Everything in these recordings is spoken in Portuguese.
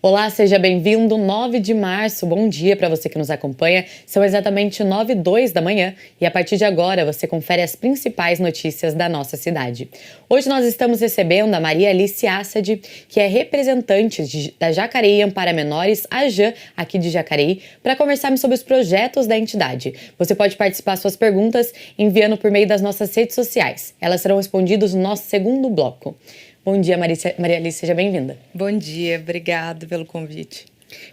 Olá, seja bem-vindo. 9 de março, bom dia para você que nos acompanha. São exatamente 9h02 da manhã e a partir de agora você confere as principais notícias da nossa cidade. Hoje nós estamos recebendo a Maria Alice Assad, que é representante da Jacareí Ampara Menores, a JAM, aqui de Jacareí, para conversarmos sobre os projetos da entidade. Você pode participar suas perguntas enviando por meio das nossas redes sociais. Elas serão respondidas no nosso segundo bloco. Bom dia, Maria Alice, seja bem-vinda. Bom dia, obrigada pelo convite.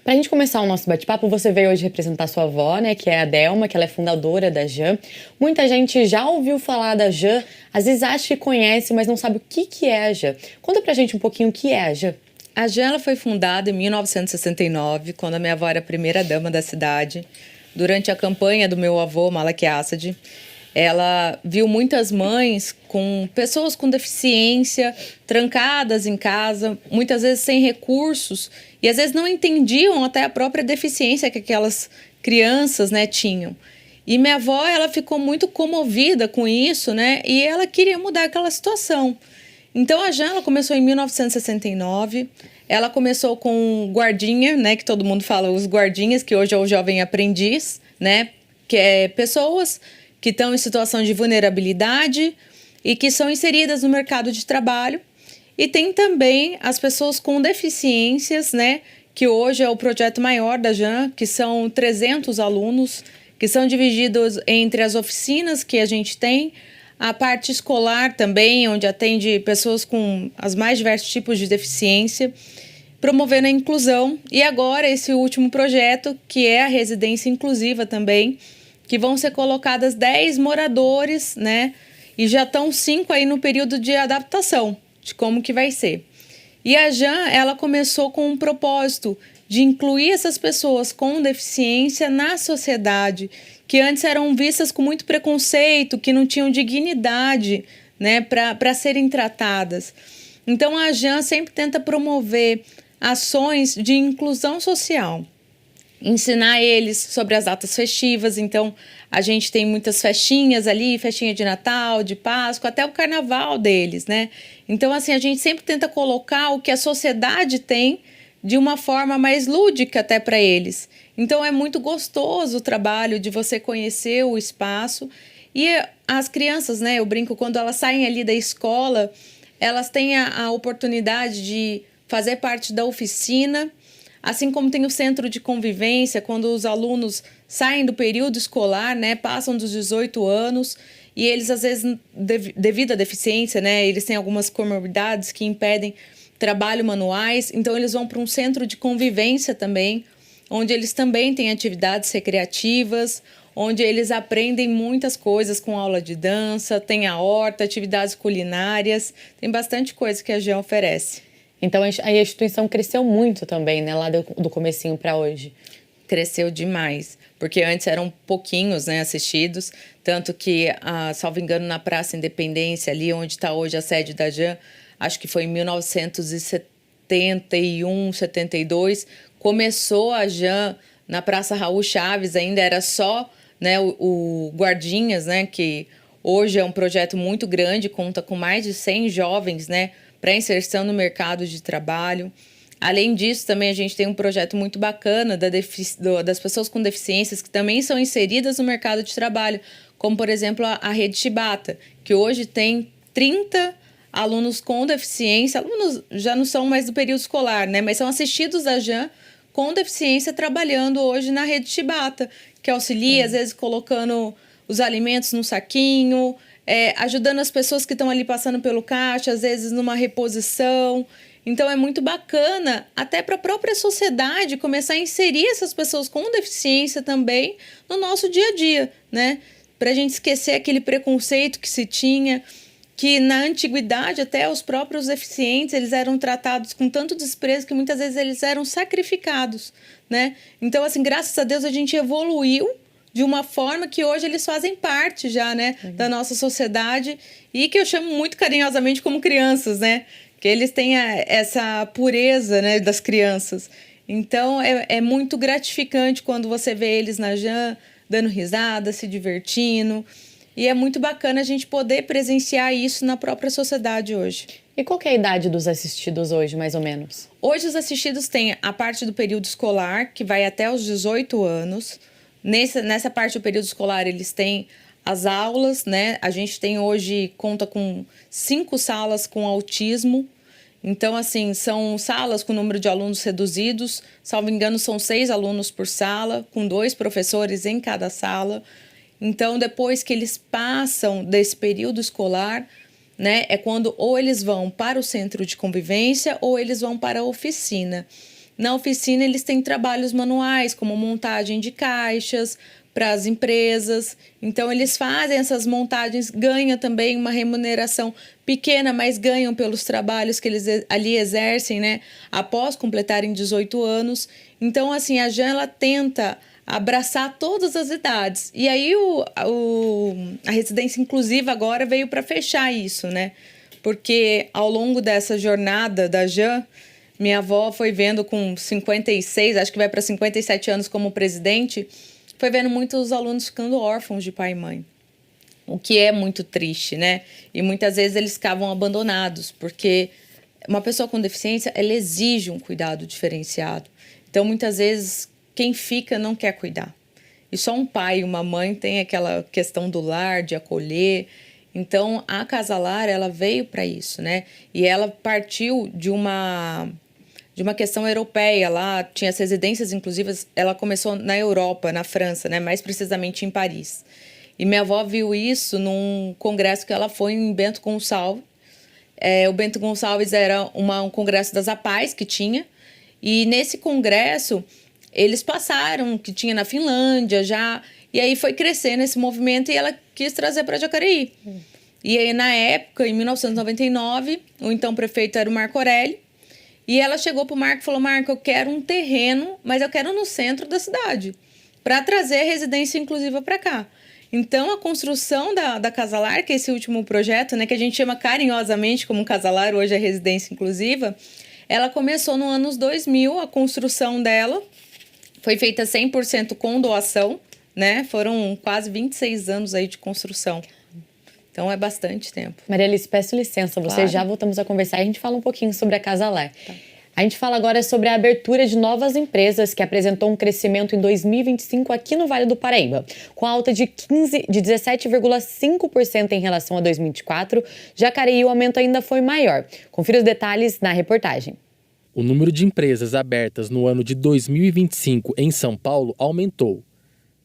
Para a gente começar o nosso bate-papo, você veio hoje representar sua avó, né, que é a Delma, que ela é fundadora da JAM. Muita gente já ouviu falar da JAM, às vezes acha que conhece, mas não sabe o que é a JAM. Conta pra gente um pouquinho o que é a JAM. A JAM ela foi fundada em 1969, quando a minha avó era a primeira dama da cidade, durante a campanha do meu avô, Malak Assad. Ela viu muitas mães com pessoas com deficiência, trancadas em casa, muitas vezes sem recursos, e às vezes não entendiam até a própria deficiência que aquelas crianças, né, tinham. E minha avó, ela ficou muito comovida com isso, né, e ela queria mudar aquela situação. Então a JAM ela começou em 1969, ela começou com guardinha, né, que todo mundo fala, os guardinhas, que hoje é o jovem aprendiz, né, que é pessoas que estão em situação de vulnerabilidade e que são inseridas no mercado de trabalho. E tem também as pessoas com deficiências, né, que hoje é o projeto maior da JAM, que são 300 alunos, que são divididos entre as oficinas que a gente tem, a parte escolar também, onde atende pessoas com os mais diversos tipos de deficiência, promovendo a inclusão. E agora esse último projeto, que é a residência inclusiva também, que vão ser colocadas 10 moradores, né? E já estão 5 aí no período de adaptação, de como que vai ser. E a JAM, ela começou com um propósito de incluir essas pessoas com deficiência na sociedade, que antes eram vistas com muito preconceito, que não tinham dignidade, né, para serem tratadas. Então a JAM sempre tenta promover ações de inclusão social, ensinar eles sobre as datas festivas. Então a gente tem muitas festinhas ali, festinha de Natal, de Páscoa, até o carnaval deles, né? Então assim, a gente sempre tenta colocar o que a sociedade tem de uma forma mais lúdica até para eles. Então é muito gostoso o trabalho de você conhecer o espaço. E as crianças, né, eu brinco, quando elas saem ali da escola, elas têm a oportunidade de fazer parte da oficina. Assim como tem o centro de convivência, quando os alunos saem do período escolar, né, passam dos 18 anos, e eles, às vezes, devido à deficiência, né, eles têm algumas comorbidades que impedem trabalho manuais, então eles vão para um centro de convivência também, onde eles também têm atividades recreativas, onde eles aprendem muitas coisas com aula de dança, tem a horta, atividades culinárias, tem bastante coisa que a JAM oferece. Então a instituição cresceu muito também, né, lá do comecinho para hoje. Cresceu demais, porque antes eram pouquinhos, né, assistidos, tanto que, salvo engano, na Praça Independência, ali onde está hoje a sede da JAM, acho que foi em 1971, 72, começou a JAM na Praça Raul Chaves, ainda era só, né, o Guardinhas, né, que hoje é um projeto muito grande, conta com mais de 100 jovens, né, para inserção no mercado de trabalho. Além disso, também a gente tem um projeto muito bacana das pessoas com deficiências que também são inseridas no mercado de trabalho, como, por exemplo, a Rede Chibata, que hoje tem 30 alunos com deficiência. Alunos já não são mais do período escolar, né? Mas são assistidos da JAM com deficiência trabalhando hoje na Rede Chibata, que auxilia, às vezes, colocando os alimentos no saquinho, ajudando as pessoas que estão ali passando pelo caixa, às vezes numa reposição. Então é muito bacana, até para a própria sociedade, começar a inserir essas pessoas com deficiência também no nosso dia a dia, né? Para a gente esquecer aquele preconceito que se tinha, que na antiguidade até os próprios deficientes eles eram tratados com tanto desprezo que muitas vezes eles eram sacrificados, né? Então, assim, graças a Deus a gente evoluiu de uma forma que hoje eles fazem parte já, né, da nossa sociedade, e que eu chamo muito carinhosamente como crianças, né? Que eles têm essa pureza, né, das crianças. Então, é muito gratificante quando você vê eles na JAM dando risada, se divertindo. E é muito bacana a gente poder presenciar isso na própria sociedade hoje. E qual que é a idade dos assistidos hoje, mais ou menos? Hoje os assistidos têm a parte do período escolar, que vai até os 18 anos. Nessa parte do período escolar, eles têm as aulas, né? A gente tem hoje, conta com 5 salas com autismo. Então, assim, são salas com número de alunos reduzidos. Salvo engano, são 6 alunos por sala, com 2 professores em cada sala. Então, depois que eles passam desse período escolar, né, é quando ou eles vão para o centro de convivência ou eles vão para a oficina. Na oficina, eles têm trabalhos manuais, como montagem de caixas para as empresas. Então, eles fazem essas montagens, ganham também uma remuneração pequena, mas ganham pelos trabalhos que eles ali exercem, né, após completarem 18 anos. Então, assim, a Jean, ela tenta abraçar todas as idades. E aí, a residência inclusiva agora veio para fechar isso, né? Porque ao longo dessa jornada da Jean, minha avó foi vendo com 56, acho que vai para 57 anos como presidente, foi vendo muitos alunos ficando órfãos de pai e mãe. O que é muito triste, né? E muitas vezes eles ficavam abandonados, porque uma pessoa com deficiência, ela exige um cuidado diferenciado. Então, muitas vezes, quem fica não quer cuidar. E só um pai e uma mãe tem aquela questão do lar, de acolher. Então, a Casa Lar, ela veio para isso, né? E ela partiu de uma questão europeia. Lá tinha as residências inclusivas, ela começou na Europa, na França, né? Mais precisamente em Paris. E minha avó viu isso num congresso que ela foi em Bento Gonçalves. O Bento Gonçalves era um congresso das APAES que tinha. E nesse congresso, eles passaram, que tinha na Finlândia já. E aí foi crescendo esse movimento e ela quis trazer para Jacareí. E aí, na época, em 1999, o então prefeito era o Marco Aurélio. E ela chegou pro Marco e falou: Marco, eu quero um terreno, mas eu quero no centro da cidade, para trazer a residência inclusiva para cá. Então, a construção da Casa Lar, que é esse último projeto, né, que a gente chama carinhosamente como Casa Lar, hoje é residência inclusiva, ela começou no anos 2000, a construção dela foi feita 100% com doação, né? Foram quase 26 anos aí de construção. Então, é bastante tempo. Maria Alice, peço licença, Claro. já voltamos a conversar e a gente fala um pouquinho sobre a Casa Lar. Tá. A gente fala agora sobre a abertura de novas empresas, que apresentou um crescimento em 2025 aqui no Vale do Paraíba. Com alta de 17,5% em relação a 2024, Jacareí o aumento ainda foi maior. Confira os detalhes na reportagem. O número de empresas abertas no ano de 2025 em São Paulo aumentou.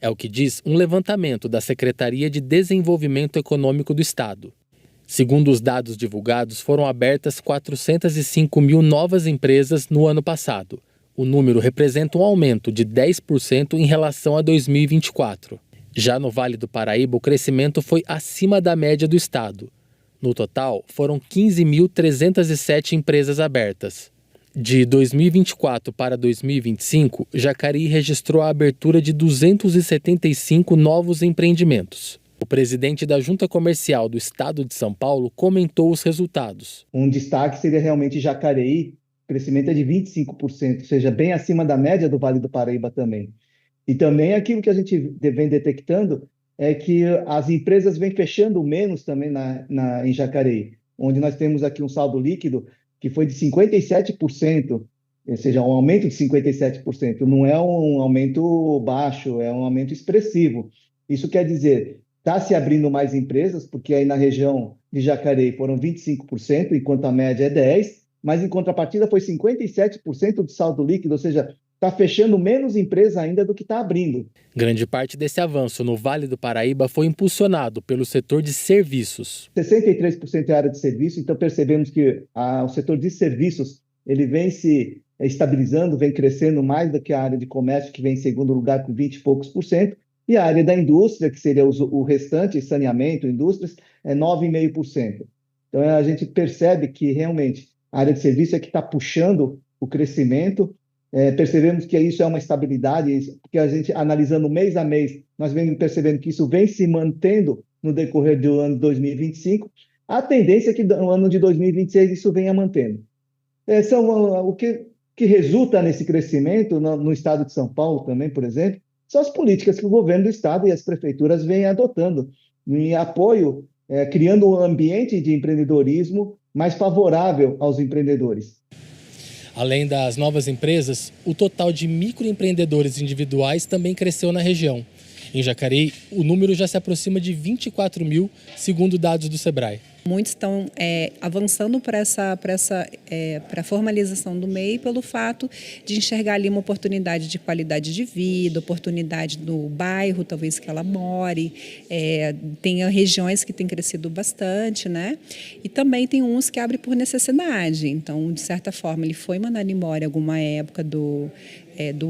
É o que diz um levantamento da Secretaria de Desenvolvimento Econômico do Estado. Segundo os dados divulgados, foram abertas 405 mil novas empresas no ano passado. O número representa um aumento de 10% em relação a 2024. Já no Vale do Paraíba, o crescimento foi acima da média do estado. No total, foram 15.307 empresas abertas. De 2024 para 2025, Jacareí registrou a abertura de 275 novos empreendimentos. O presidente da Junta Comercial do Estado de São Paulo comentou os resultados. Um destaque seria realmente Jacareí, o crescimento é de 25%, ou seja, bem acima da média do Vale do Paraíba também. E também aquilo que a gente vem detectando é que as empresas vêm fechando menos também em Jacareí, onde nós temos aqui um saldo líquido que foi de 57%, ou seja, um aumento de 57%. Não é um aumento baixo, é um aumento expressivo. Isso quer dizer, está se abrindo mais empresas, porque aí na região de Jacareí foram 25%, enquanto a média é 10%, mas em contrapartida foi 57% de saldo líquido, ou seja, está fechando menos empresa ainda do que está abrindo. Grande parte desse avanço no Vale do Paraíba foi impulsionado pelo setor de serviços. 63% é área de serviço, então percebemos que o setor de serviços ele vem se estabilizando, vem crescendo mais do que a área de comércio, que vem em segundo lugar com 20 e poucos por cento, e a área da indústria, que seria o restante, saneamento, indústrias, é 9,5%. Então a gente percebe que realmente a área de serviço é que está puxando o crescimento. Percebemos que isso é uma estabilidade, porque a gente, analisando mês a mês, nós vemos percebendo que isso vem se mantendo no decorrer do ano de 2025. A tendência é que no ano de 2026 isso venha mantendo. O que resulta nesse crescimento no estado de São Paulo também, por exemplo, são as políticas que o governo do estado e as prefeituras vêm adotando. em apoio, criando um ambiente de empreendedorismo mais favorável aos empreendedores. Além das novas empresas, o total de microempreendedores individuais também cresceu na região. Em Jacareí, o número já se aproxima de 24 mil, segundo dados do Sebrae. Muitos estão avançando para a formalização do MEI pelo fato de enxergar ali uma oportunidade de qualidade de vida, oportunidade no bairro, talvez que ela more. Tem regiões que têm crescido bastante, né? E também tem uns que abrem por necessidade. Então, de certa forma, ele foi mandado embora em alguma época do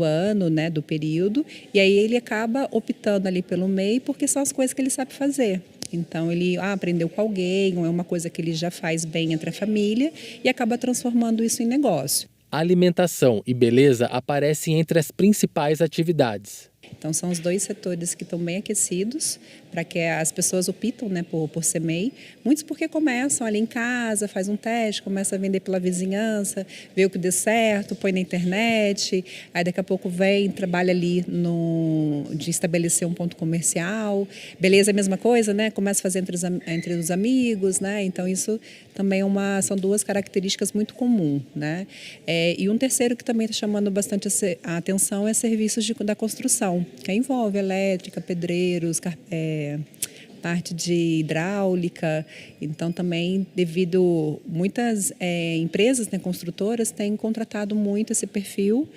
ano, né, do período, e aí ele acaba optando ali pelo MEI porque são as coisas que ele sabe fazer. Então, ele aprendeu com alguém, ou é uma coisa que ele já faz bem entre a família e acaba transformando isso em negócio. Alimentação e beleza aparecem entre as principais atividades. Então, são os dois setores que estão bem aquecidos para que as pessoas optam, né, por ser MEI. Muitos porque começam ali em casa, faz um teste, começa a vender pela vizinhança, vê o que deu certo, põe na internet, aí daqui a pouco vem, trabalha ali de estabelecer um ponto comercial. Beleza é a mesma coisa, né? Começa a fazer entre os amigos, né? Então, isso também são duas características muito comuns, né? E um terceiro que também está chamando bastante a atenção é serviços da construção, que envolve elétrica, pedreiros, parte de hidráulica. Então, também, devido muitas empresas, né, construtoras, têm contratado muito esse perfil,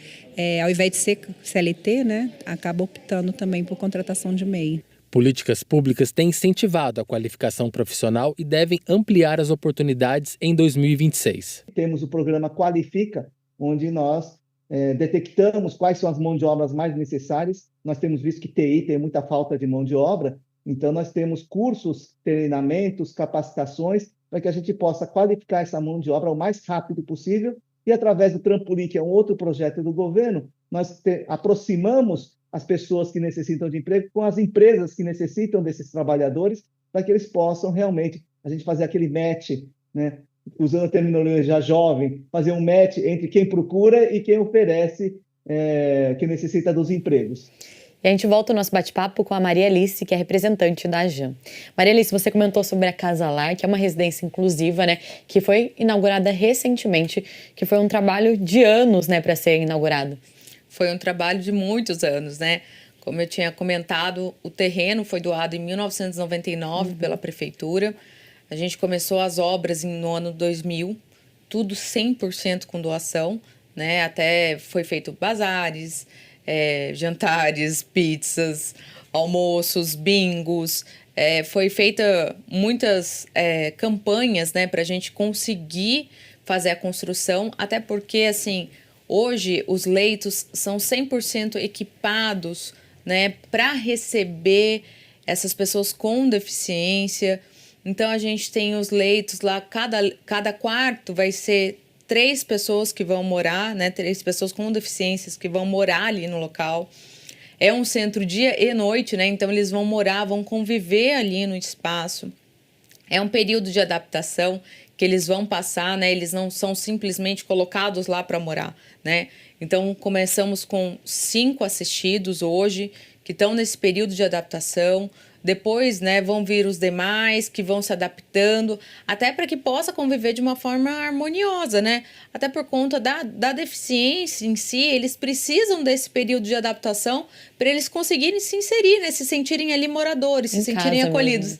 ao invés de ser CLT, né, acaba optando também por contratação de MEI. Políticas públicas têm incentivado a qualificação profissional e devem ampliar as oportunidades em 2026. Temos o programa Qualifica, onde nós detectamos quais são as mãos de obras mais necessárias. Nós temos visto que TI tem muita falta de mão de obra, então nós temos cursos, treinamentos, capacitações, para que a gente possa qualificar essa mão de obra o mais rápido possível. E através do Trampolim, que é um outro projeto do governo, nós aproximamos as pessoas que necessitam de emprego com as empresas que necessitam desses trabalhadores, para que eles possam realmente, a gente fazer aquele match, né? Usando a terminologia jovem, fazer um match entre quem procura e quem oferece, que necessita dos empregos. E a gente volta o nosso bate-papo com a Maria Alice, que é representante da AJAN. Maria Alice, você comentou sobre a Casa Lar, que é uma residência inclusiva, né, que foi inaugurada recentemente, que foi um trabalho de anos, né, para ser inaugurado. Foi um trabalho de muitos anos, né? Como eu tinha comentado, o terreno foi doado em 1999 pela prefeitura. A gente começou as obras no ano 2000, tudo 100% com doação, né? Até foi feito bazares, jantares, pizzas, almoços, bingos. Foi feita muitas campanhas, né, para a gente conseguir fazer a construção, até porque, assim, hoje os leitos são 100% equipados, né, para receber essas pessoas com deficiência. Então, a gente tem os leitos lá, cada quarto vai ser 3 pessoas que vão morar, né? 3 pessoas com deficiências que vão morar ali no local. É um centro dia e noite, né? Então, eles vão morar, vão conviver ali no espaço. É um período de adaptação que eles vão passar, né? Eles não são simplesmente colocados lá para morar, né? Então, começamos com 5 assistidos hoje, que estão nesse período de adaptação. Depois, né, vão vir os demais que vão se adaptando, até para que possa conviver de uma forma harmoniosa, né? Até por conta da deficiência em si, eles precisam desse período de adaptação para eles conseguirem se inserir, né? Se sentirem ali moradores, se sentirem acolhidos.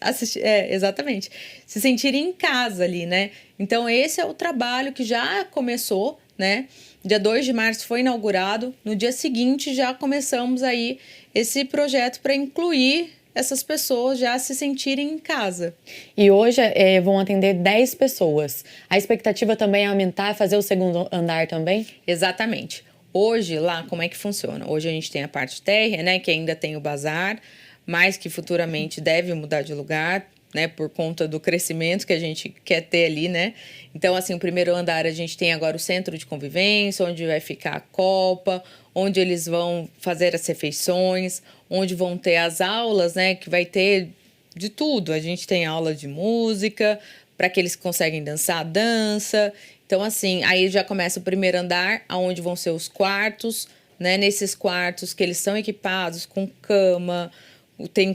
Exatamente. Se sentirem em casa ali, né? Então, esse é o trabalho que já começou, né? Dia 2 de março foi inaugurado. No dia seguinte, já começamos aí esse projeto para incluir essas pessoas já se sentirem em casa. E hoje vão atender 10 pessoas. A expectativa também é aumentar, fazer o segundo andar também? Exatamente. Hoje, lá, como é que funciona? Hoje a gente tem a parte térrea, né, que ainda tem o bazar, mas que futuramente deve mudar de lugar, né, por conta do crescimento que a gente quer ter ali, né? Então, assim, o primeiro andar a gente tem agora o centro de convivência, onde vai ficar a copa, onde eles vão fazer as refeições, onde vão ter as aulas, né, que vai ter de tudo. A gente tem aula de música, para que eles conseguem dançar, dança. Então, assim, aí já começa o primeiro andar, onde vão ser os quartos, né? Nesses quartos que eles são equipados com cama,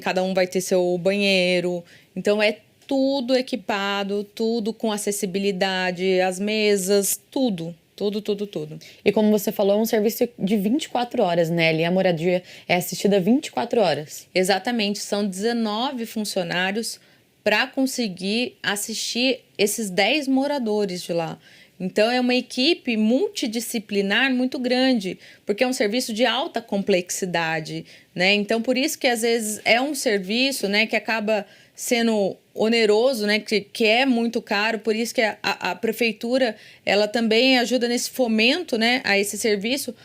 Cada um vai ter seu banheiro. Então, é tudo equipado, tudo com acessibilidade, as mesas, tudo. Tudo. E como você falou, é um serviço de 24 horas, né? Ali a moradia é assistida 24 horas. Exatamente, são 19 funcionários para conseguir assistir esses 10 moradores de lá. Então, é uma equipe multidisciplinar muito grande, porque é um serviço de alta complexidade, né? Então, por isso que às vezes é um serviço, né, que acaba sendo oneroso, né, que é muito caro, por isso que a prefeitura ela também ajuda nesse fomento, né, a esse serviço,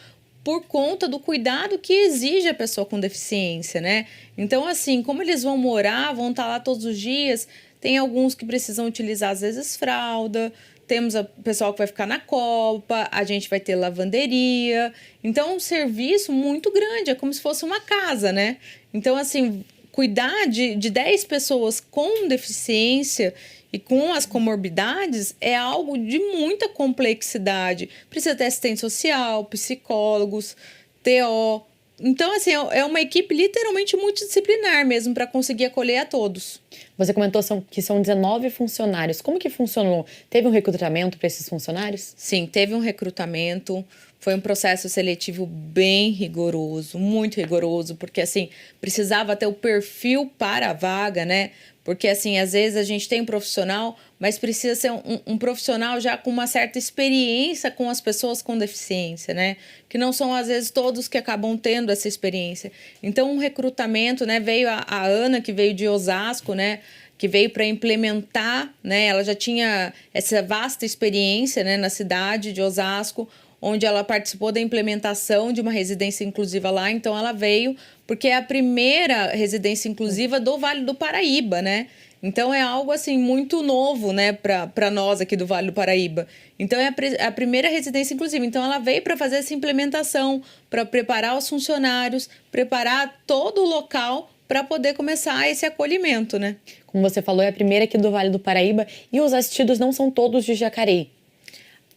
por conta do cuidado que exige a pessoa com deficiência, né? Então, assim, como eles vão morar, vão estar lá todos os dias, tem alguns que precisam utilizar, às vezes, fralda, temos o pessoal que vai ficar na copa, a gente vai ter lavanderia. Então, é um serviço muito grande, é como se fosse uma casa, né? Então, assim, cuidar de 10 pessoas com deficiência e com as comorbidades é algo de muita complexidade. Precisa ter assistente social, psicólogos, TO. Então, assim, é uma equipe literalmente multidisciplinar mesmo para conseguir acolher a todos. Você comentou que são 19 funcionários. Como que funcionou? Teve um recrutamento para esses funcionários? Sim, teve um recrutamento. Foi um processo seletivo bem rigoroso, muito rigoroso, porque, assim, precisava ter o perfil para a vaga, né? Porque, assim, às vezes a gente tem um profissional, mas precisa ser um profissional já com uma certa experiência com as pessoas com deficiência, né? Que não são, às vezes, todos que acabam tendo essa experiência. Então, um recrutamento, né? Veio a Ana, que veio de Osasco, né? Que veio para implementar, né? Ela já tinha essa vasta experiência, né? Na cidade de Osasco, onde ela participou da implementação de uma residência inclusiva lá. Então, ela veio porque é a primeira residência inclusiva do Vale do Paraíba, né? Então, é algo, assim, muito novo, né, para nós aqui do Vale do Paraíba. Então, é a primeira residência inclusiva. Então, ela veio para fazer essa implementação, para preparar os funcionários, preparar todo o local para poder começar esse acolhimento, né? Como você falou, é a primeira aqui do Vale do Paraíba e os assistidos não são todos de Jacareí.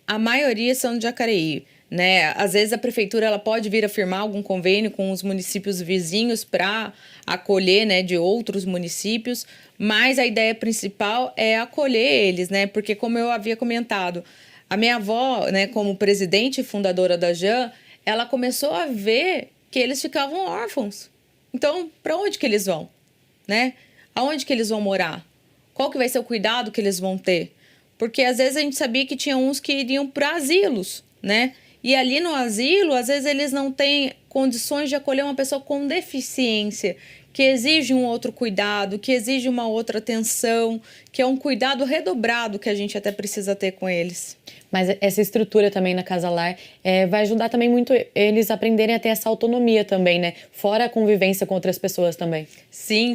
A maioria são de Jacareí, né? Às vezes a prefeitura ela pode vir a firmar algum convênio com os municípios vizinhos para acolher, né, de outros municípios, mas a ideia principal é acolher eles, né? Porque, como eu havia comentado, a minha avó, né, como presidente e fundadora da JAN, ela começou a ver que eles ficavam órfãos. Então, para onde que eles vão, né? Aonde que eles vão morar? Qual que vai ser o cuidado que eles vão ter? Porque às vezes a gente sabia que tinha uns que iriam para asilos, né? E ali no asilo, às vezes eles não têm condições de acolher uma pessoa com deficiência, que exige um outro cuidado, que exige uma outra atenção, que é um cuidado redobrado que a gente até precisa ter com eles. Mas essa estrutura também na Casa Lar vai ajudar também muito eles aprenderem a ter essa autonomia também, né? Fora a convivência com outras pessoas também. Sim,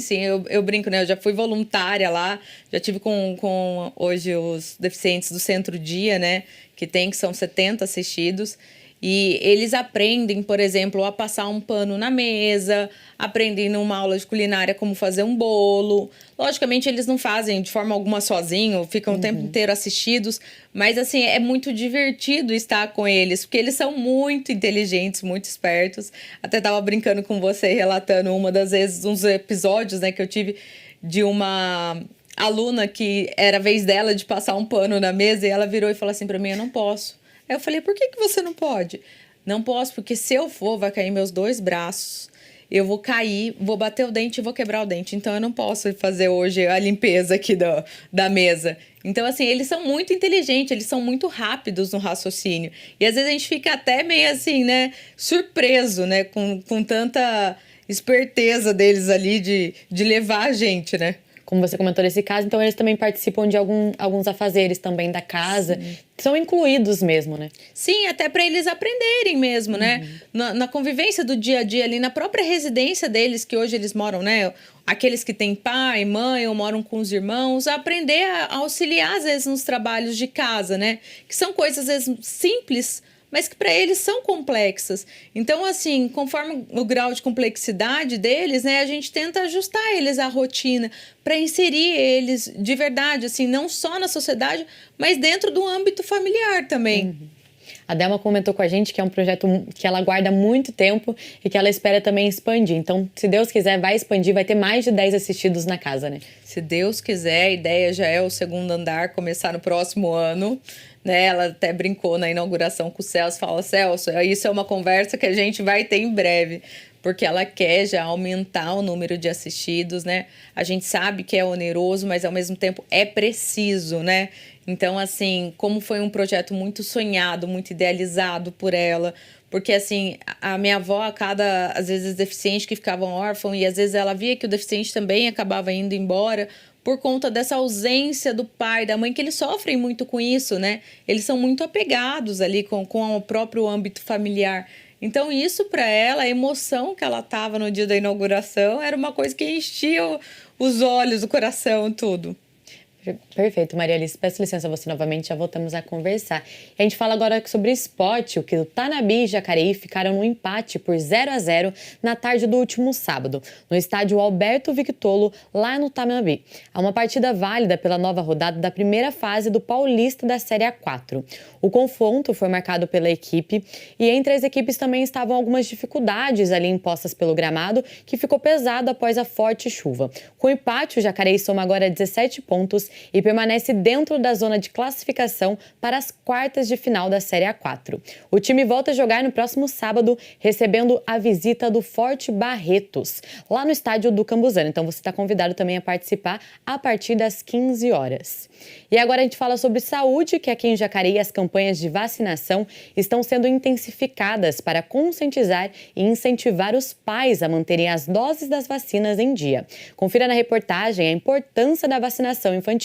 eu brinco, né? Eu já fui voluntária lá, já tive com hoje os deficientes do Centro Dia, né? Que são 70 assistidos. E eles aprendem, por exemplo, a passar um pano na mesa, aprendem numa aula de culinária como fazer um bolo. Logicamente, eles não fazem de forma alguma sozinho, ficam o tempo inteiro assistidos, mas assim, é muito divertido estar com eles, porque eles são muito inteligentes, muito espertos. Até estava brincando com você, relatando uma das vezes, uns episódios, né, que eu tive de uma aluna que era a vez dela de passar um pano na mesa, e ela virou e falou assim para mim: eu não posso. Aí eu falei: por que você não pode? Não posso, porque se eu for, vai cair meus 2 braços. Eu vou cair, vou bater o dente e vou quebrar o dente. Então, eu não posso fazer hoje a limpeza aqui da mesa. Então, assim, eles são muito inteligentes, eles são muito rápidos no raciocínio. E, às vezes, a gente fica até meio assim, né, surpreso, né, com tanta esperteza deles ali de levar a gente, né? Como você comentou nesse caso, então eles também participam de alguns afazeres também da casa. Sim. São incluídos mesmo, né? Sim, até para eles aprenderem mesmo, né? Na convivência do dia a dia ali, na própria residência deles, que hoje eles moram, né? Aqueles que têm pai, mãe ou moram com os irmãos, aprender a auxiliar, às vezes, nos trabalhos de casa, né? Que são coisas, às vezes, simples, mas que para eles são complexas. Então, assim, conforme o grau de complexidade deles, né, a gente tenta ajustar eles à rotina para inserir eles de verdade, assim, não só na sociedade, mas dentro do âmbito familiar também. A Delma comentou com a gente que é um projeto que ela guarda muito tempo e que ela espera também expandir. Então, se Deus quiser, vai expandir, vai ter mais de 10 assistidos na casa, né? Se Deus quiser, a ideia já é o segundo andar começar no próximo ano, né? Ela até brincou na inauguração com o Celso, fala, Celso, isso é uma conversa que a gente vai ter em breve, porque ela quer já aumentar o número de assistidos, né? A gente sabe que é oneroso, mas ao mesmo tempo é preciso, né? Então, assim, como foi um projeto muito sonhado, muito idealizado por ela, porque, assim, a minha avó, às vezes, deficiente que ficavam órfãos, e às vezes ela via que o deficiente também acabava indo embora por conta dessa ausência do pai, da mãe, que eles sofrem muito com isso, né? Eles são muito apegados ali com o próprio âmbito familiar. Então, isso para ela, a emoção que ela estava no dia da inauguração, era uma coisa que enchia os olhos, o coração, tudo. Perfeito, Maria Alice. Peço licença a você novamente, já voltamos a conversar. A gente fala agora sobre esporte, o que o Tanabi e Jacareí ficaram no empate por 0-0 na tarde do último sábado, no estádio Alberto Victolo, lá no Tanabi. Há uma partida válida pela nova rodada da primeira fase do Paulista da Série A4. O confronto foi marcado pela equipe e entre as equipes também estavam algumas dificuldades ali impostas pelo gramado, que ficou pesado após a forte chuva. Com o empate, o Jacareí soma agora 17 pontos e permanece dentro da zona de classificação para as quartas de final da Série A4. O time volta a jogar no próximo sábado, recebendo a visita do Forte Barretos, lá no estádio do Cambuzano. Então você está convidado também a participar a partir das 15 horas. E agora a gente fala sobre saúde, que aqui em Jacareí as campanhas de vacinação estão sendo intensificadas para conscientizar e incentivar os pais a manterem as doses das vacinas em dia. Confira na reportagem a importância da vacinação infantil.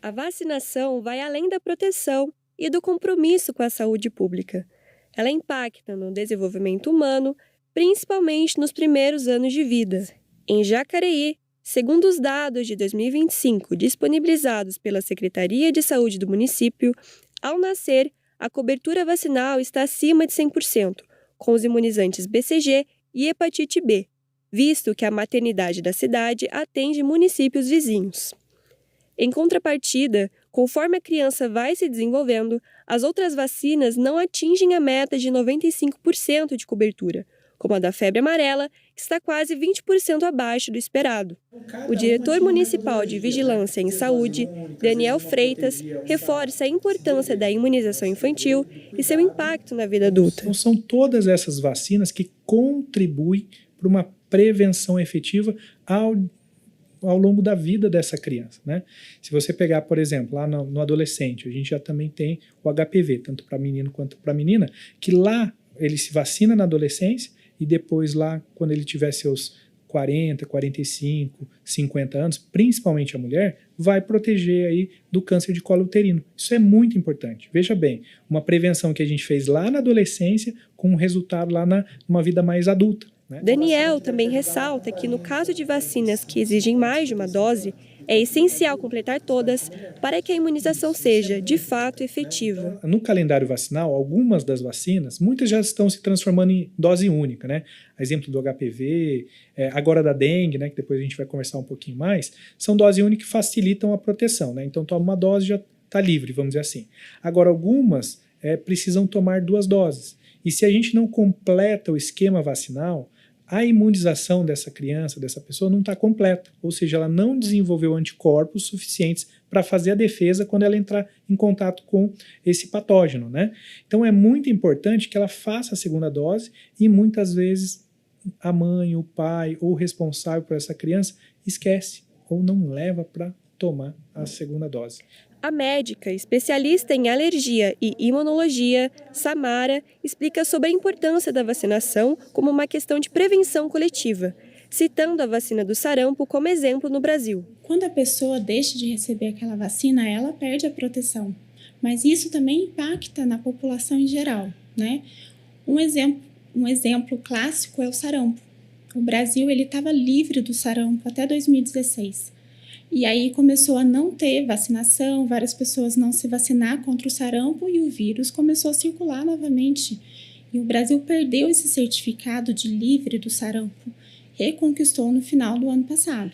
A vacinação vai além da proteção e do compromisso com a saúde pública. Ela impacta no desenvolvimento humano, principalmente nos primeiros anos de vida. Em Jacareí, segundo os dados de 2025 disponibilizados pela Secretaria de Saúde do município, ao nascer, a cobertura vacinal está acima de 100%, com os imunizantes BCG e hepatite B, visto que a maternidade da cidade atende municípios vizinhos. Em contrapartida, conforme a criança vai se desenvolvendo, as outras vacinas não atingem a meta de 95% de cobertura, como a da febre amarela, que está quase 20% abaixo do esperado. O diretor municipal de Vigilância em Saúde, Daniel Freitas, reforça a importância da imunização infantil e seu impacto na vida adulta. Então, são todas essas vacinas que contribuem para uma prevenção efetiva ao longo da vida dessa criança, né? Se você pegar, por exemplo, lá no adolescente, a gente já também tem o HPV, tanto para menino quanto para menina, que lá ele se vacina na adolescência e depois lá, quando ele tiver seus 40, 45, 50 anos, principalmente a mulher, vai proteger aí do câncer de colo uterino. Isso é muito importante. Veja bem, uma prevenção que a gente fez lá na adolescência com um resultado lá numa vida mais adulta. Daniel também ressalta que, no caso de vacinas que exigem mais de uma dose, é essencial completar todas para que a imunização seja, de fato, efetiva. No calendário vacinal, algumas das vacinas, muitas já estão se transformando em dose única, né? Exemplo do HPV, agora da dengue, né, que depois a gente vai conversar um pouquinho mais, são dose única que facilitam a proteção, né? Então, toma uma dose e já está livre, vamos dizer assim. Agora, algumas precisam tomar 2 doses. E se a gente não completa o esquema vacinal, a imunização dessa criança, dessa pessoa, não está completa. Ou seja, ela não desenvolveu anticorpos suficientes para fazer a defesa quando ela entrar em contato com esse patógeno, né? Então, é muito importante que ela faça a segunda dose e, muitas vezes, a mãe, o pai ou o responsável por essa criança esquece ou não leva para tomar a segunda dose. A médica, especialista em alergia e imunologia, Samara, explica sobre a importância da vacinação como uma questão de prevenção coletiva, citando a vacina do sarampo como exemplo no Brasil. Quando a pessoa deixa de receber aquela vacina, ela perde a proteção. Mas isso também impacta na população em geral, né? Um exemplo clássico é o sarampo. O Brasil estava livre do sarampo até 2016. E aí começou a não ter vacinação, várias pessoas não se vacinar contra o sarampo e o vírus começou a circular novamente. E o Brasil perdeu esse certificado de livre do sarampo, reconquistou no final do ano passado.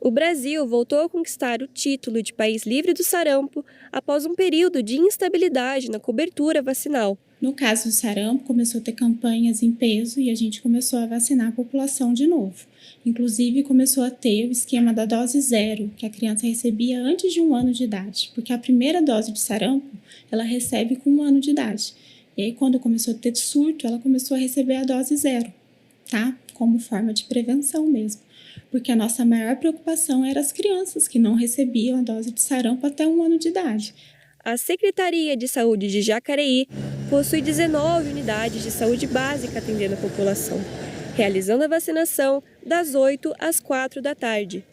O Brasil voltou a conquistar o título de país livre do sarampo após um período de instabilidade na cobertura vacinal. No caso do sarampo, começou a ter campanhas em peso e a gente começou a vacinar a população de novo. Inclusive, começou a ter o esquema da dose zero, que a criança recebia antes de 1 ano de idade, porque a primeira dose de sarampo, ela recebe com 1 ano de idade. E aí, quando começou a ter surto, ela começou a receber a dose zero, tá? Como forma de prevenção mesmo. Porque a nossa maior preocupação era as crianças que não recebiam a dose de sarampo até 1 ano de idade. A Secretaria de Saúde de Jacareí possui 19 unidades de saúde básica atendendo a população, realizando a vacinação das 8 às 4 da tarde.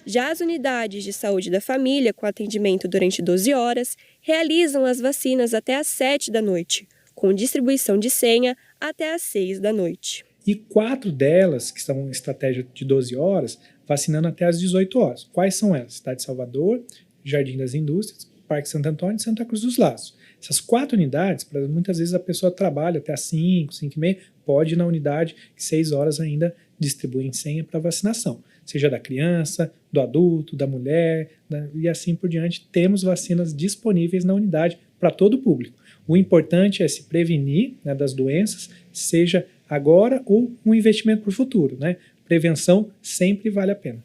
Já as unidades de saúde da família, com atendimento durante 12 horas, realizam as vacinas até às 7 da noite, com distribuição de senha até às 6 da noite. E 4 delas, que são estratégia de 12 horas, vacinando até às 18 horas. Quais são elas? Cidade de Salvador, Jardim das Indústrias, Parque Santo Antônio e Santa Cruz dos Laços. Essas 4 unidades, muitas vezes a pessoa trabalha até às 5, 5 e meia, pode ir na unidade que 6 horas ainda distribuem senha para vacinação. Seja da criança, do adulto, da mulher, e assim por diante. Temos vacinas disponíveis na unidade para todo o público. O importante é se prevenir, né, das doenças, seja agora ou um investimento para o futuro, né? Prevenção sempre vale a pena.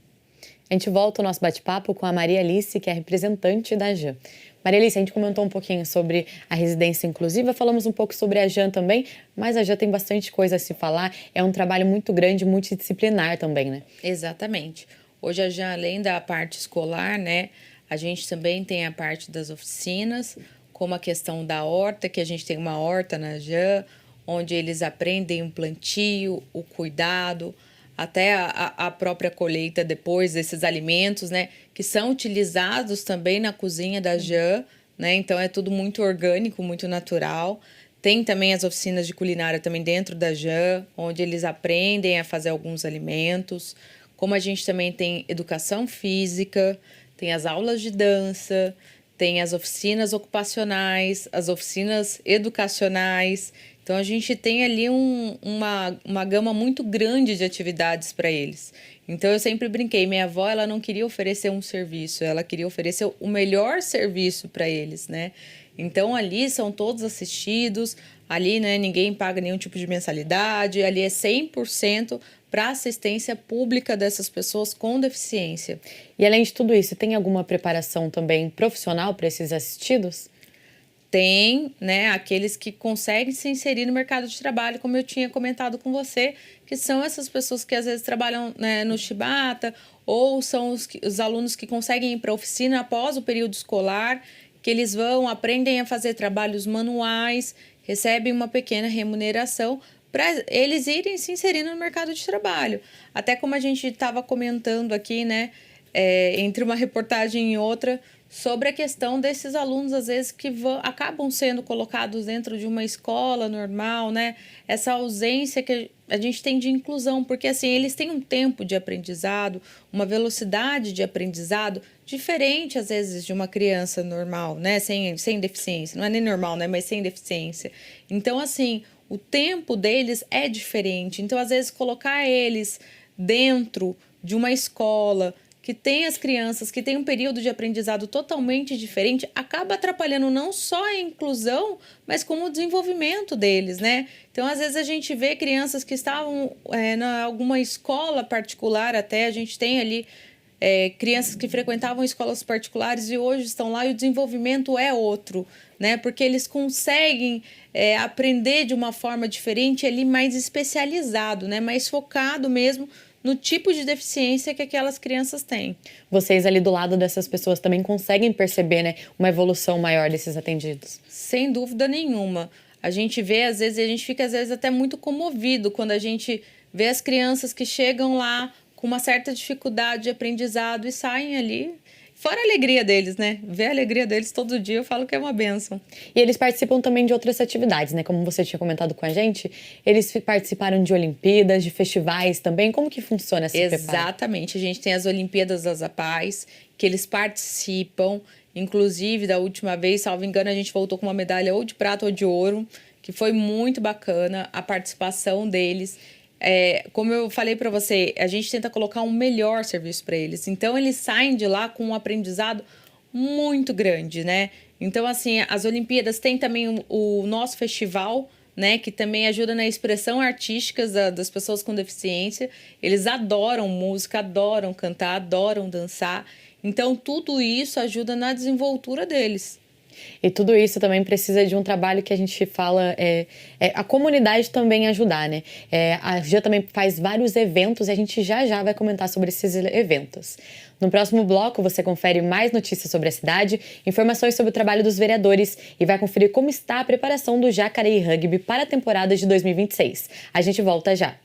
A gente volta o nosso bate-papo com a Maria Alice, que é representante da JAN. Maria Alice, a gente comentou um pouquinho sobre a residência inclusiva, falamos um pouco sobre a JAN também, mas a JAN tem bastante coisa a se falar, é um trabalho muito grande, multidisciplinar também, né? Exatamente. Hoje a JAN, além da parte escolar, né, a gente também tem a parte das oficinas, como a questão da horta, que a gente tem uma horta na JAN, onde eles aprendem o plantio, o cuidado, até a própria colheita depois desses alimentos, né, que são utilizados também na cozinha da JAN, né, então é tudo muito orgânico, muito natural. Tem também as oficinas de culinária também dentro da JAN, onde eles aprendem a fazer alguns alimentos. Como a gente também tem educação física, tem as aulas de dança, tem as oficinas ocupacionais, as oficinas educacionais. Então, a gente tem ali uma gama muito grande de atividades para eles. Então, eu sempre brinquei, minha avó ela não queria oferecer um serviço, ela queria oferecer o melhor serviço para eles, né? Então, ali são todos assistidos, ali, né, ninguém paga nenhum tipo de mensalidade, ali é 100% para assistência pública dessas pessoas com deficiência. E além de tudo isso, tem alguma preparação também profissional para esses assistidos? Tem, né, aqueles que conseguem se inserir no mercado de trabalho, como eu tinha comentado com você, que são essas pessoas que às vezes trabalham, né, no Chibata, ou são os alunos que conseguem ir para a oficina após o período escolar, que eles vão, aprendem a fazer trabalhos manuais, recebem uma pequena remuneração para eles irem se inserindo no mercado de trabalho. Até como a gente estava comentando aqui, né, entre uma reportagem e outra, sobre a questão desses alunos, às vezes, que acabam sendo colocados dentro de uma escola normal, né? Essa ausência que a gente tem de inclusão, porque, assim, eles têm um tempo de aprendizado, uma velocidade de aprendizado diferente, às vezes, de uma criança normal, né? Sem deficiência. Não é nem normal, né? Mas sem deficiência. Então, assim, o tempo deles é diferente. Então, às vezes, colocar eles dentro de uma escola que tem as crianças, que tem um período de aprendizado totalmente diferente, acaba atrapalhando não só a inclusão, mas como o desenvolvimento deles, né? Então, às vezes, a gente vê crianças que estavam em alguma escola particular até, a gente tem ali crianças que frequentavam escolas particulares e hoje estão lá e o desenvolvimento é outro, né? Porque eles conseguem aprender de uma forma diferente, ali mais especializado, né? Mais focado mesmo no tipo de deficiência que aquelas crianças têm. Vocês ali do lado dessas pessoas também conseguem perceber, né, uma evolução maior desses atendidos? Sem dúvida nenhuma. A gente vê, às vezes, e a gente fica, às vezes, até muito comovido quando a gente vê as crianças que chegam lá com uma certa dificuldade de aprendizado e saem ali. Fora a alegria deles, né? Ver a alegria deles todo dia, eu falo que é uma bênção. E eles participam também de outras atividades, né? Como você tinha comentado com a gente, eles participaram de Olimpíadas, de festivais também. Como que funciona esse preparo? Exatamente. A gente tem as Olimpíadas das APAES, que eles participam. Inclusive, da última vez, salvo engano, a gente voltou com uma medalha ou de prata ou de ouro, que foi muito bacana a participação deles. como eu falei para você, a gente tenta colocar um melhor serviço para eles. Então, eles saem de lá com um aprendizado muito grande, né? Então, assim, as Olimpíadas tem também o nosso festival, né? Que também ajuda na expressão artística das pessoas com deficiência. Eles adoram música, adoram cantar, adoram dançar. Então, tudo isso ajuda na desenvoltura deles. E tudo isso também precisa de um trabalho que a gente fala, a comunidade também ajudar, né? A Gia também faz vários eventos e a gente já vai comentar sobre esses eventos. No próximo bloco, você confere mais notícias sobre a cidade, informações sobre o trabalho dos vereadores e vai conferir como está a preparação do Jacareí Rugby para a temporada de 2026. A gente volta já.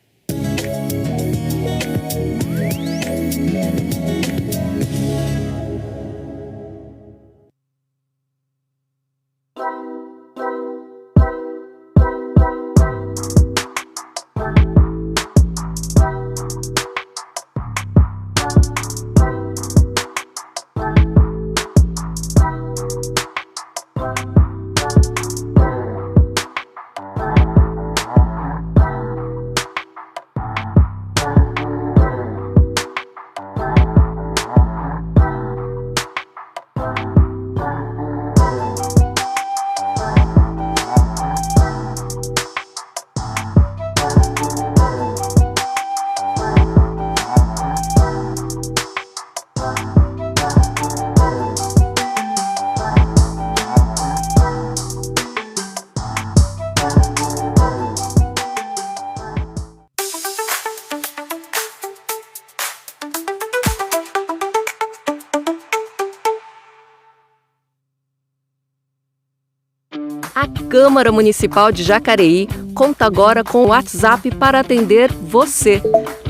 A Câmara Municipal de Jacareí conta agora com o WhatsApp para atender você.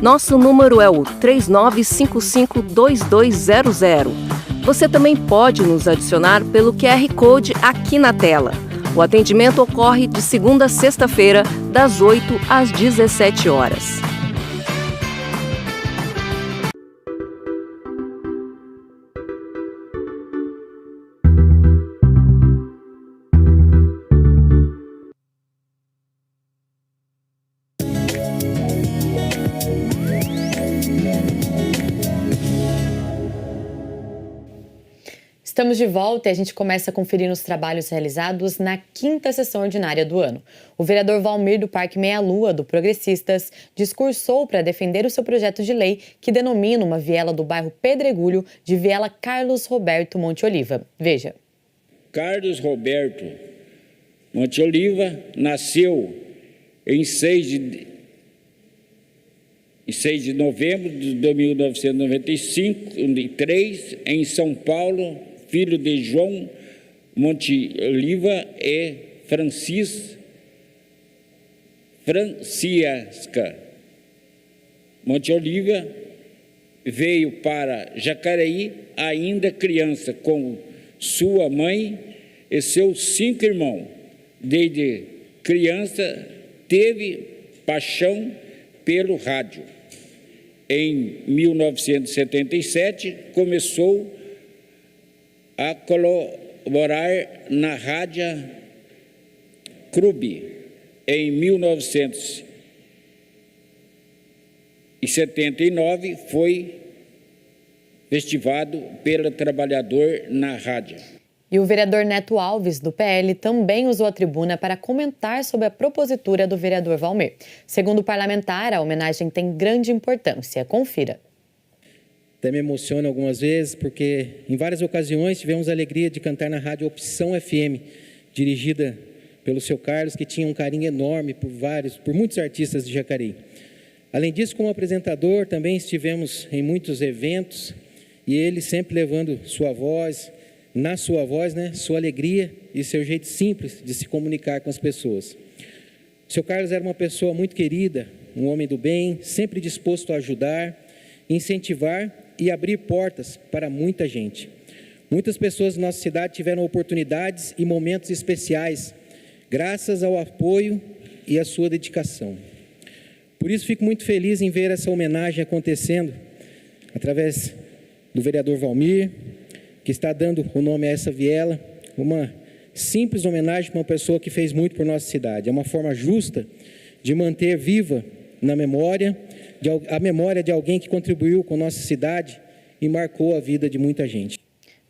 Nosso número é o 39552200. Você também pode nos adicionar pelo QR Code aqui na tela. O atendimento ocorre de segunda a sexta-feira, das 8 às 17 horas. Estamos de volta e a gente começa a conferir os trabalhos realizados na 5ª sessão ordinária do ano. O vereador Valmir do Parque Meia Lua, do Progressistas, discursou para defender o seu projeto de lei que denomina uma viela do bairro Pedregulho de Viela Carlos Roberto Monte Oliva. Veja. Carlos Roberto Monte Oliva nasceu em 6 de novembro de 1995, em São Paulo, filho de João Monte Oliva e Francisca Monte Oliva. Veio para Jacareí ainda criança com sua mãe e seus 5 irmãos. Desde criança teve paixão pelo rádio. Em 1977 começou a colaborar na Rádio Clube. Em 1979 foi festivado pelo trabalhador na rádio. E o vereador Neto Alves, do PL, também usou a tribuna para comentar sobre a propositura do vereador Valmir. Segundo o parlamentar, a homenagem tem grande importância. Confira. Até me emociona algumas vezes, porque em várias ocasiões tivemos a alegria de cantar na rádio Opção FM, dirigida pelo seu Carlos, que tinha um carinho enorme por muitos artistas de Jacareí. Além disso, como apresentador, também estivemos em muitos eventos, e ele sempre levando sua voz, sua alegria e seu jeito simples de se comunicar com as pessoas. O seu Carlos era uma pessoa muito querida, um homem do bem, sempre disposto a ajudar, incentivar e abrir portas para muita gente. Muitas pessoas da nossa cidade tiveram oportunidades e momentos especiais, graças ao apoio e à sua dedicação. Por isso, fico muito feliz em ver essa homenagem acontecendo através do vereador Valmir, que está dando o nome a essa viela, uma simples homenagem para uma pessoa que fez muito por nossa cidade. É uma forma justa de manter viva a memória de alguém que contribuiu com nossa cidade e marcou a vida de muita gente.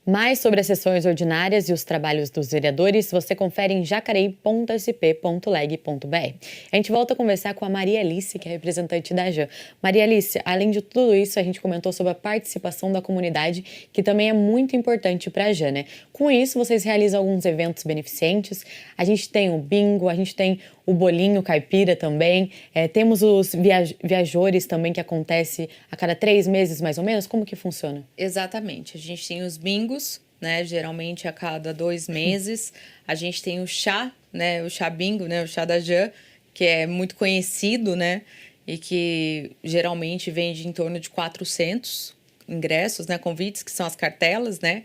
Mais sobre as sessões ordinárias e os trabalhos dos vereadores, você confere em jacareí.sp.leg.br. A gente volta a conversar com a Maria Alice, que é representante da AJAN. Maria Alice, além de tudo isso, a gente comentou sobre a participação da comunidade, que também é muito importante para a AJAN, né? Com isso, vocês realizam alguns eventos beneficentes. A gente tem o bingo, a gente tem o bolinho caipira também. Temos os viajores também, que acontece a cada 3 meses, mais ou menos. Como que funciona? Exatamente. A gente tem os bingos, né? Geralmente a cada 2 meses. A gente tem o chá, né? O chá bingo, né? O chá da AJAN, que é muito conhecido, né? E que geralmente vende em torno de 400 ingressos, né? Convites, que são as cartelas, né?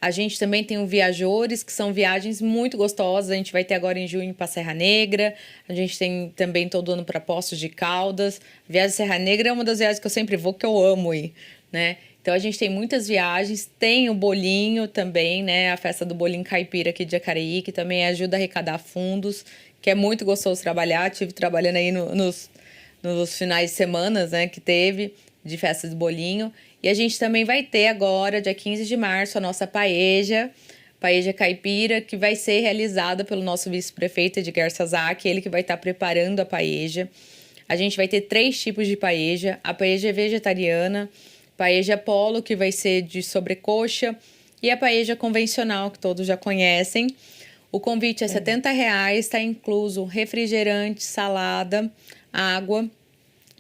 A gente também tem o Viajores, que são viagens muito gostosas. A gente vai ter agora em junho para Serra Negra. A gente tem também todo ano para Poços de Caldas. Viagem Serra Negra é uma das viagens que eu sempre vou, que eu amo ir, né? Então, a gente tem muitas viagens. Tem o bolinho também, né? A festa do bolinho caipira aqui de Jacareí, que também ajuda a arrecadar fundos, que é muito gostoso trabalhar. Estive trabalhando aí nos finais de semana, né, que teve de festa do bolinho. E a gente também vai ter agora, dia 15 de março, a nossa paeja caipira, que vai ser realizada pelo nosso vice-prefeito Edgar Sazak, ele que vai estar preparando a paeja. A gente vai ter 3 tipos de paeja: a paeja vegetariana, paeja polo, que vai ser de sobrecoxa, e a paeja convencional, que todos já conhecem. O convite é R$ 70, está incluso refrigerante, salada, água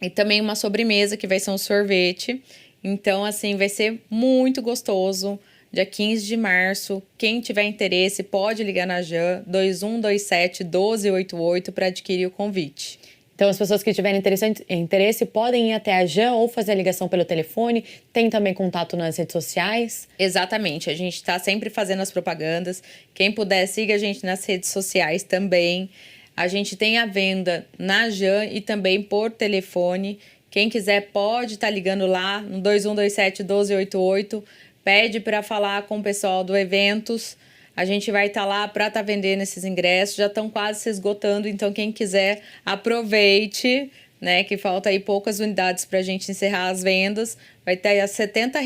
e também uma sobremesa, que vai ser um sorvete. Então, assim, vai ser muito gostoso. Dia 15 de março, quem tiver interesse pode ligar na AJAN 2127-1288 para adquirir o convite. Então, as pessoas que tiverem interesse podem ir até a AJAN ou fazer a ligação pelo telefone. Tem também contato nas redes sociais? Exatamente. A gente está sempre fazendo as propagandas. Quem puder, siga a gente nas redes sociais também. A gente tem a venda na AJAN e também por telefone. Quem quiser pode estar ligando lá no 2127-1288. Pede para falar com o pessoal do Eventos. A gente vai estar lá para estar vendendo esses ingressos. Já estão quase se esgotando, então quem quiser, aproveite, né? Que falta aí poucas unidades para a gente encerrar as vendas. Vai ter a R$ 70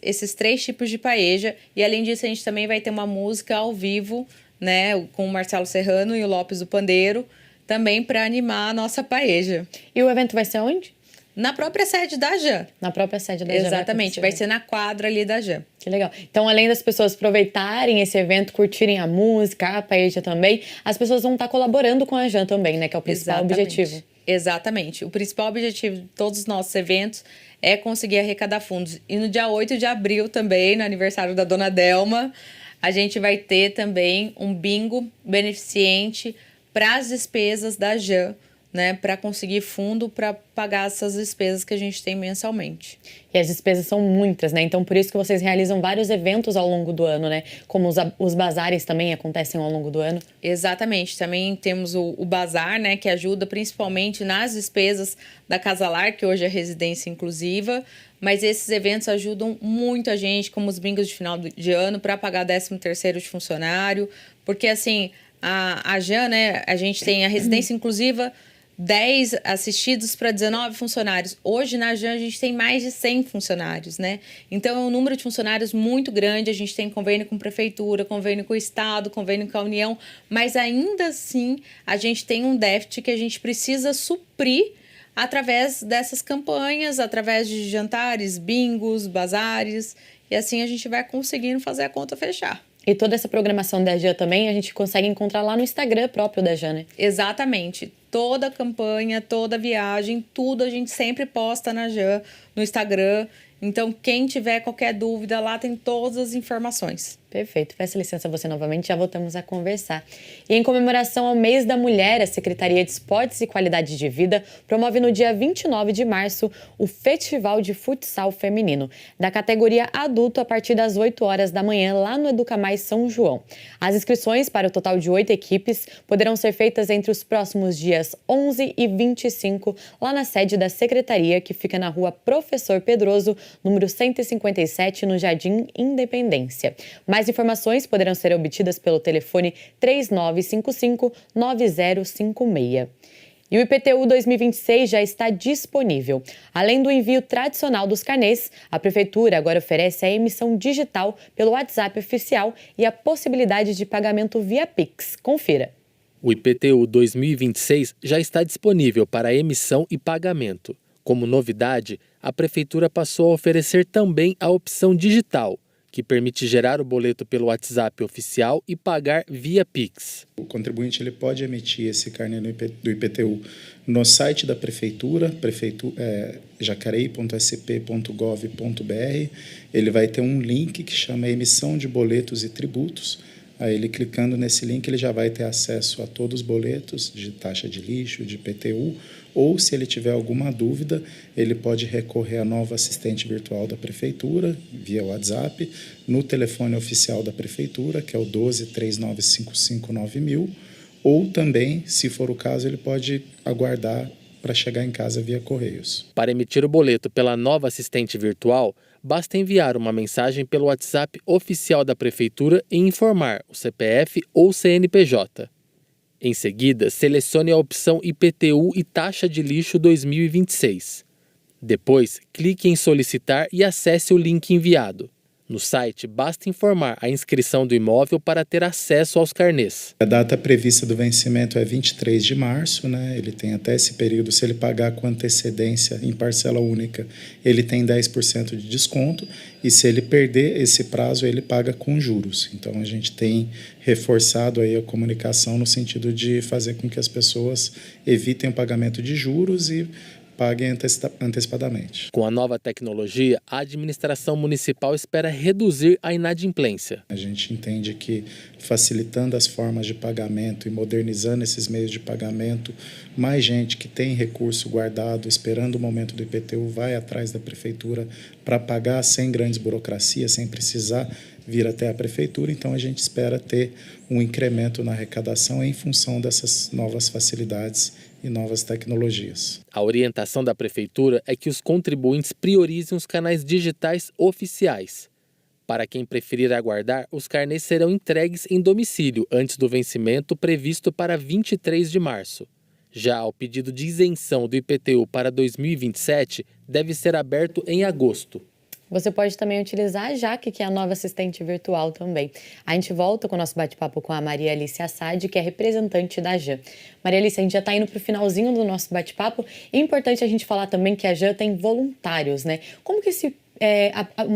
esses 3 tipos de paeja. E além disso, a gente também vai ter uma música ao vivo, né? Com o Marcelo Serrano e o Lopes do Pandeiro, também para animar a nossa paeja. E o evento vai ser onde? Na própria sede da AJAN. Na própria sede da AJAN. Exatamente, vai ser na quadra ali da AJAN. Que legal. Então, além das pessoas aproveitarem esse evento, curtirem a música, a paeja também, as pessoas vão estar colaborando com a AJAN também, né? Que é o principal objetivo. Exatamente. O principal objetivo de todos os nossos eventos é conseguir arrecadar fundos. E no dia 8 de abril também, no aniversário da Dona Delma, a gente vai ter também um bingo beneficente para as despesas da AJAN, né, para conseguir fundo para pagar essas despesas que a gente tem mensalmente. E as despesas são muitas, né? Então, por isso que vocês realizam vários eventos ao longo do ano, né? Como os bazares também acontecem ao longo do ano. Exatamente. Também temos o bazar, né, que ajuda principalmente nas despesas da Casa Lar, que hoje é residência inclusiva. Mas esses eventos ajudam muito a gente, como os bingos de final de ano, para pagar 13º de funcionário. Porque, assim, a AJAN, né, a gente tem a residência inclusiva, 10 assistidos para 19 funcionários. Hoje, na AJAN, a gente tem mais de 100 funcionários, né? Então, é um número de funcionários muito grande. A gente tem convênio com a prefeitura, convênio com o Estado, convênio com a União. Mas, ainda assim, a gente tem um déficit que a gente precisa suprir através dessas campanhas, através de jantares, bingos, bazares. E assim, a gente vai conseguindo fazer a conta fechar. E toda essa programação da AJAN também a gente consegue encontrar lá no Instagram próprio da AJAN, né? Exatamente. Toda a campanha, toda a viagem, tudo a gente sempre posta na AJAN, no Instagram. Então, quem tiver qualquer dúvida, lá tem todas as informações. Perfeito. Peço licença a você novamente, já voltamos a conversar. E em comemoração ao Mês da Mulher, a Secretaria de Esportes e Qualidade de Vida promove no dia 29 de março o Festival de Futsal Feminino, da categoria adulto a partir das 8 horas da manhã, lá no Educa Mais São João. As inscrições para o total de 8 equipes poderão ser feitas entre os próximos dias 11 e 25, lá na sede da Secretaria, que fica na rua Professor Pedroso, número 157, no Jardim Independência. Mais informações poderão ser obtidas pelo telefone 3955-9056. E o IPTU 2026 já está disponível. Além do envio tradicional dos carnês, a Prefeitura agora oferece a emissão digital pelo WhatsApp oficial e a possibilidade de pagamento via Pix. Confira. O IPTU 2026 já está disponível para emissão e pagamento. Como novidade, a Prefeitura passou a oferecer também a opção digital, que permite gerar o boleto pelo WhatsApp oficial e pagar via Pix. O contribuinte ele pode emitir esse carnê do IPTU no site da Prefeitura, jacareí.sp.gov.br. Ele vai ter um link que chama Emissão de Boletos e Tributos. Aí ele clicando nesse link, ele já vai ter acesso a todos os boletos de taxa de lixo, de IPTU, ou se ele tiver alguma dúvida, ele pode recorrer à nova assistente virtual da Prefeitura, via WhatsApp, no telefone oficial da Prefeitura, que é o 12-3955-9000, ou também, se for o caso, ele pode aguardar para chegar em casa via Correios. Para emitir o boleto pela nova assistente virtual, basta enviar uma mensagem pelo WhatsApp oficial da Prefeitura e informar o CPF ou CNPJ. Em seguida, selecione a opção IPTU e Taxa de Lixo 2026. Depois, clique em solicitar e acesse o link enviado. No site, basta informar a inscrição do imóvel para ter acesso aos carnês. A data prevista do vencimento é 23 de março, né? Ele tem até esse período. Se ele pagar com antecedência em parcela única, ele tem 10% de desconto. E se ele perder esse prazo, ele paga com juros. Então, a gente tem reforçado aí a comunicação no sentido de fazer com que as pessoas evitem o pagamento de juros e paguem antecipadamente. Com a nova tecnologia, a administração municipal espera reduzir a inadimplência. A gente entende que facilitando as formas de pagamento e modernizando esses meios de pagamento, mais gente que tem recurso guardado, esperando o momento do IPTU, vai atrás da Prefeitura para pagar sem grandes burocracias, sem precisar vir até a Prefeitura. Então, a gente espera ter um incremento na arrecadação em função dessas novas facilidades e novas tecnologias. A orientação da Prefeitura é que os contribuintes priorizem os canais digitais oficiais. Para quem preferir aguardar, os carnês serão entregues em domicílio antes do vencimento previsto para 23 de março. Já o pedido de isenção do IPTU para 2027 deve ser aberto em agosto. Você pode também utilizar a Jaque, que é a nova assistente virtual também. A gente volta com o nosso bate-papo com a Maria Alice Assad, que é representante da JAN. Maria Alice, a gente já está indo para o finalzinho do nosso bate-papo. É importante a gente falar também que a JAN tem voluntários, né? Como que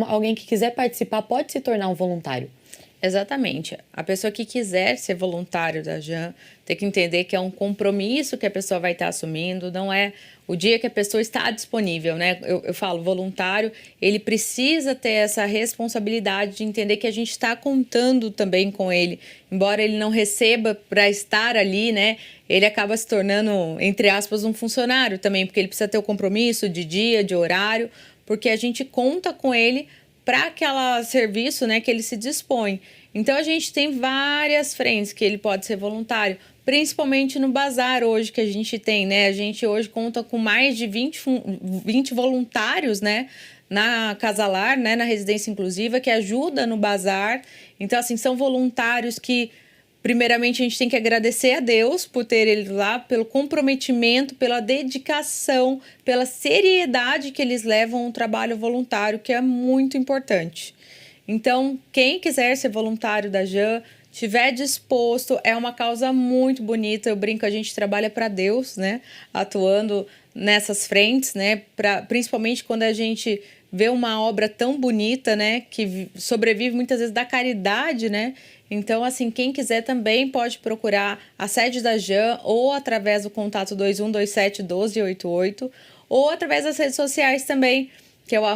alguém que quiser participar pode se tornar um voluntário? Exatamente. A pessoa que quiser ser voluntário da JAN tem que entender que é um compromisso que a pessoa vai estar assumindo, não é o dia que a pessoa está disponível, né? Eu falo, voluntário, ele precisa ter essa responsabilidade de entender que a gente está contando também com ele. Embora ele não receba para estar ali, né? Ele acaba se tornando, entre aspas, um funcionário também, porque ele precisa ter o compromisso de dia, de horário, porque a gente conta com ele para aquele serviço, né, que ele se dispõe. Então, a gente tem várias frentes que ele pode ser voluntário, principalmente no bazar hoje que a gente tem, né? A gente hoje conta com mais de 20 voluntários, né, na Casa Lar, né, na residência inclusiva, que ajuda no bazar. Então, assim, são voluntários que, primeiramente, a gente tem que agradecer a Deus por ter ele lá, pelo comprometimento, pela dedicação, pela seriedade que eles levam ao trabalho voluntário, que é muito importante. Então, quem quiser ser voluntário da JAN, estiver disposto, é uma causa muito bonita. Eu brinco, a gente trabalha para Deus, né? Atuando nessas frentes, né? Principalmente quando a gente vê uma obra tão bonita, né? Que sobrevive muitas vezes da caridade, né? Então, assim, quem quiser também pode procurar a sede da JAN ou através do contato 2127-1288 ou através das redes sociais também, que é o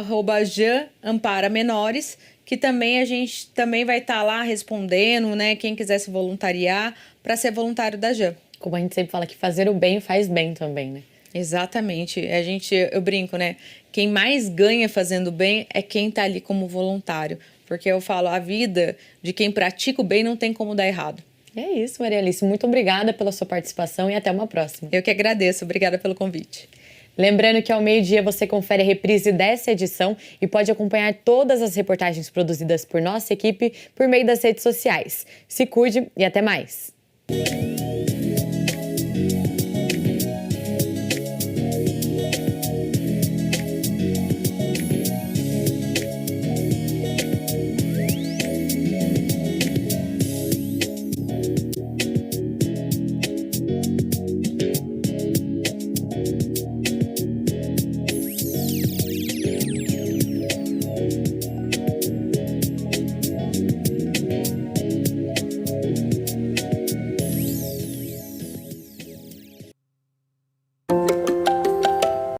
@JANAmparaMenores, que também a gente também vai estar lá respondendo, né? Quem quiser se voluntariar para ser voluntário da JAN. Como a gente sempre fala que fazer o bem faz bem também, né? Exatamente. Eu brinco, né? Quem mais ganha fazendo bem é quem está ali como voluntário. Porque eu falo, a vida de quem pratica o bem não tem como dar errado. É isso, Maria Alice. Muito obrigada pela sua participação e até uma próxima. Eu que agradeço. Obrigada pelo convite. Lembrando que ao meio-dia você confere a reprise dessa edição e pode acompanhar todas as reportagens produzidas por nossa equipe por meio das redes sociais. Se cuide e até mais!